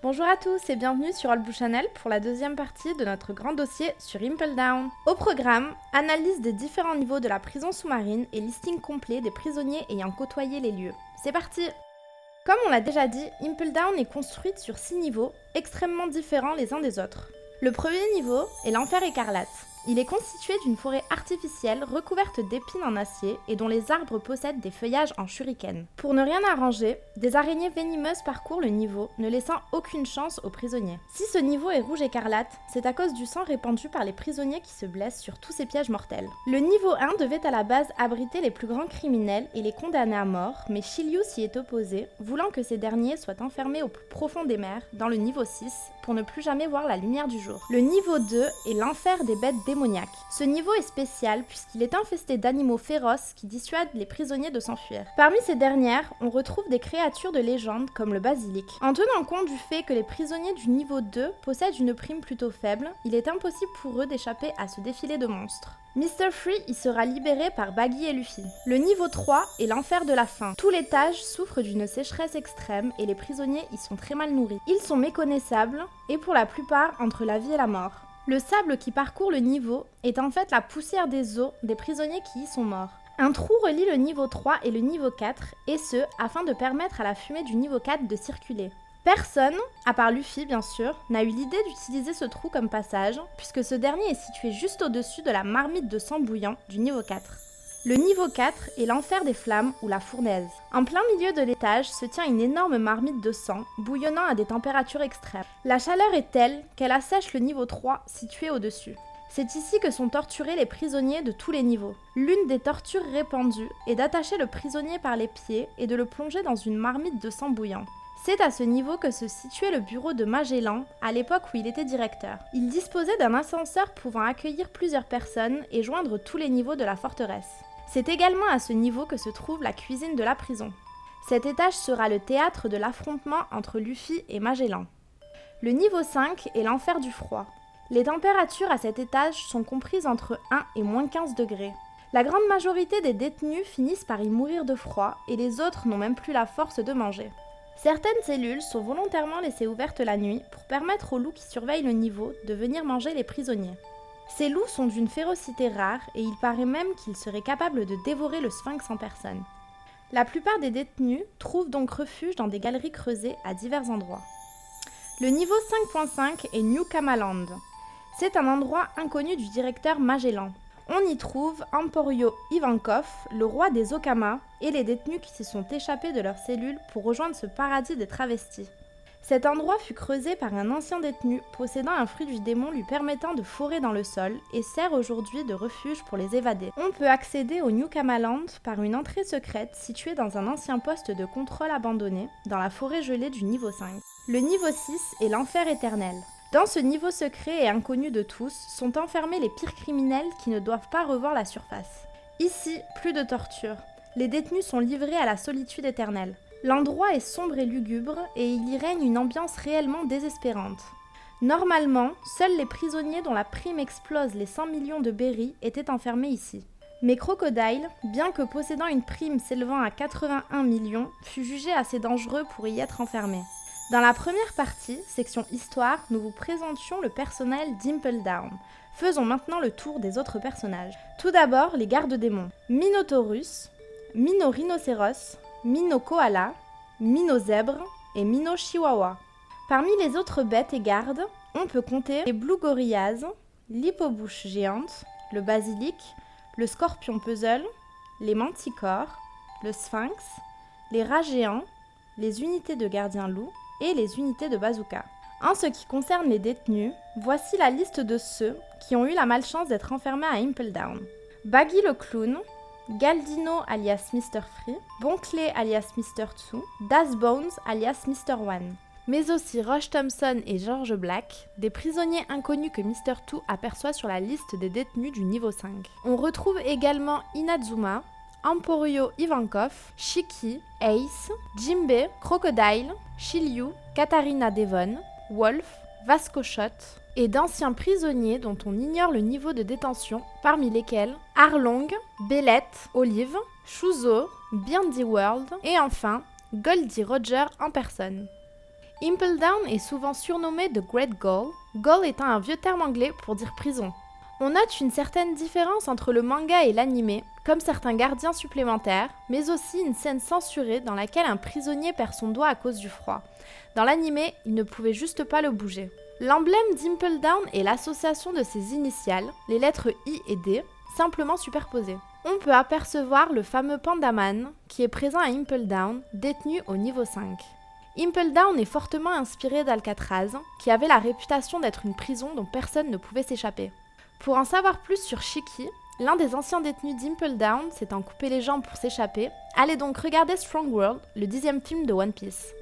Bonjour à tous et bienvenue sur All Blue Channel pour la deuxième partie de notre grand dossier sur Impel Down. Au programme, analyse des différents niveaux de la prison sous-marine et listing complet des prisonniers ayant côtoyé les lieux. C'est parti! Comme on l'a déjà dit, Impel Down est construite sur 6 niveaux, extrêmement différents les uns des autres. Le premier niveau est l'Enfer Écarlate. Il est constitué d'une forêt artificielle recouverte d'épines en acier et dont les arbres possèdent des feuillages en shuriken. Pour ne rien arranger, des araignées venimeuses parcourent le niveau, ne laissant aucune chance aux prisonniers. Si ce niveau est rouge écarlate, c'est à cause du sang répandu par les prisonniers qui se blessent sur tous ces pièges mortels. Le niveau 1 devait à la base abriter les plus grands criminels et les condamner à mort, mais Shiryu s'y est opposé, voulant que ces derniers soient enfermés au plus profond des mers, dans le niveau 6, pour ne plus jamais voir la lumière du jour. Le niveau 2 est l'enfer des bêtes démoniaque. Ce niveau est spécial puisqu'il est infesté d'animaux féroces qui dissuadent les prisonniers de s'enfuir. Parmi ces dernières, on retrouve des créatures de légende comme le basilic. En tenant compte du fait que les prisonniers du niveau 2 possèdent une prime plutôt faible, il est impossible pour eux d'échapper à ce défilé de monstres. Mr. Free y sera libéré par Baggy et Luffy. Le niveau 3 est l'enfer de la faim. Tout l'étage souffre d'une sécheresse extrême et les prisonniers y sont très mal nourris. Ils sont méconnaissables et pour la plupart entre la vie et la mort. Le sable qui parcourt le niveau est en fait la poussière des os des prisonniers qui y sont morts. Un trou relie le niveau 3 et le niveau 4, et ce, afin de permettre à la fumée du niveau 4 de circuler. Personne, à part Luffy bien sûr, n'a eu l'idée d'utiliser ce trou comme passage, puisque ce dernier est situé juste au-dessus de la marmite de sang bouillant du niveau 4. Le niveau 4 est l'enfer des flammes ou la fournaise. En plein milieu de l'étage se tient une énorme marmite de sang, bouillonnant à des températures extrêmes. La chaleur est telle qu'elle assèche le niveau 3 situé au-dessus. C'est ici que sont torturés les prisonniers de tous les niveaux. L'une des tortures répandues est d'attacher le prisonnier par les pieds et de le plonger dans une marmite de sang bouillant. C'est à ce niveau que se situait le bureau de Magellan, à l'époque où il était directeur. Il disposait d'un ascenseur pouvant accueillir plusieurs personnes et joindre tous les niveaux de la forteresse. C'est également à ce niveau que se trouve la cuisine de la prison. Cet étage sera le théâtre de l'affrontement entre Luffy et Magellan. Le niveau 5 est l'enfer du froid. Les températures à cet étage sont comprises entre 1 et moins 15 degrés. La grande majorité des détenus finissent par y mourir de froid et les autres n'ont même plus la force de manger. Certaines cellules sont volontairement laissées ouvertes la nuit pour permettre aux loups qui surveillent le niveau de venir manger les prisonniers. Ces loups sont d'une férocité rare et il paraît même qu'ils seraient capables de dévorer le sphinx en personne. La plupart des détenus trouvent donc refuge dans des galeries creusées à divers endroits. Le niveau 5.5 est New Kamaland. C'est un endroit inconnu du directeur Magellan. On y trouve Emporio Ivankov, le roi des Okama, et les détenus qui se sont échappés de leurs cellules pour rejoindre ce paradis des travestis. Cet endroit fut creusé par un ancien détenu possédant un fruit du démon lui permettant de forer dans le sol et sert aujourd'hui de refuge pour les évadés. On peut accéder au New Kamaland par une entrée secrète située dans un ancien poste de contrôle abandonné dans la forêt gelée du niveau 5. Le niveau 6 est l'enfer éternel. Dans ce niveau secret et inconnu de tous sont enfermés les pires criminels qui ne doivent pas revoir la surface. Ici, plus de torture. Les détenus sont livrés à la solitude éternelle. L'endroit est sombre et lugubre et il y règne une ambiance réellement désespérante. Normalement, seuls les prisonniers dont la prime explose les 100 millions de berries étaient enfermés ici. Mais Crocodile, bien que possédant une prime s'élevant à 81 millions, fut jugé assez dangereux pour y être enfermé. Dans la première partie, section Histoire, nous vous présentions le personnel d'Impel Down. Faisons maintenant le tour des autres personnages. Tout d'abord, les gardes-démons. Minotaurus, Mino-rhinocéros, Mino-koala, Mino-zèbre et Mino-chihuahua. Parmi les autres bêtes et gardes, on peut compter les Blue Gorillas, l'hippobouche géante, le basilic, le scorpion puzzle, les manticores, le sphinx, les rats géants, les unités de gardiens loups et les unités de bazooka. En ce qui concerne les détenus, voici la liste de ceux qui ont eu la malchance d'être enfermés à Impel Down. Baggy le clown, Galdino alias Mr. Free, Bonclay alias Mr. 2, Das Bones alias Mr. 1. Mais aussi Rush Thompson et George Black, des prisonniers inconnus que Mr. 2 aperçoit sur la liste des détenus du niveau 5. On retrouve également Inazuma, Emporio Ivankov, Shiki, Ace, Jinbe, Crocodile, Shiryu, Katarina Devon, Wolf, Vasco Shot et d'anciens prisonniers dont on ignore le niveau de détention, parmi lesquels Arlong, Belette, Olive, Shuzo, Beyond the World et enfin Goldie Roger en personne. Impel Down est souvent surnommé The Great Gaol, Gaol étant un vieux terme anglais pour dire prison. On note une certaine différence entre le manga et l'anime, comme certains gardiens supplémentaires, mais aussi une scène censurée dans laquelle un prisonnier perd son doigt à cause du froid. Dans l'anime, il ne pouvait juste pas le bouger. L'emblème d'Impel Down est l'association de ses initiales, les lettres I et D, simplement superposées. On peut apercevoir le fameux Pandaman, qui est présent à Impel Down, détenu au niveau 5. Impel Down est fortement inspiré d'Alcatraz, qui avait la réputation d'être une prison dont personne ne pouvait s'échapper. Pour en savoir plus sur Shiki, l'un des anciens détenus d'Impel Down s'étant coupé les jambes pour s'échapper, allez donc regarder Strong World, le 10e film de One Piece.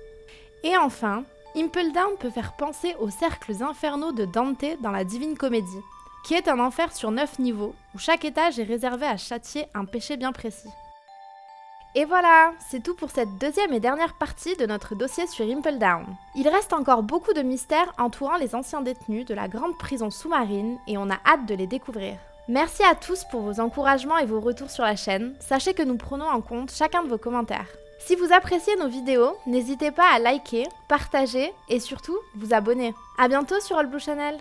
Et enfin, Impel Down peut faire penser aux cercles infernaux de Dante dans la Divine Comédie, qui est un enfer sur 9 niveaux, où chaque étage est réservé à châtier un péché bien précis. Et voilà, c'est tout pour cette deuxième et dernière partie de notre dossier sur Impel Down. Il reste encore beaucoup de mystères entourant les anciens détenus de la grande prison sous-marine et on a hâte de les découvrir. Merci à tous pour vos encouragements et vos retours sur la chaîne, sachez que nous prenons en compte chacun de vos commentaires. Si vous appréciez nos vidéos, n'hésitez pas à liker, partager et surtout vous abonner. A bientôt sur All Blue Channel.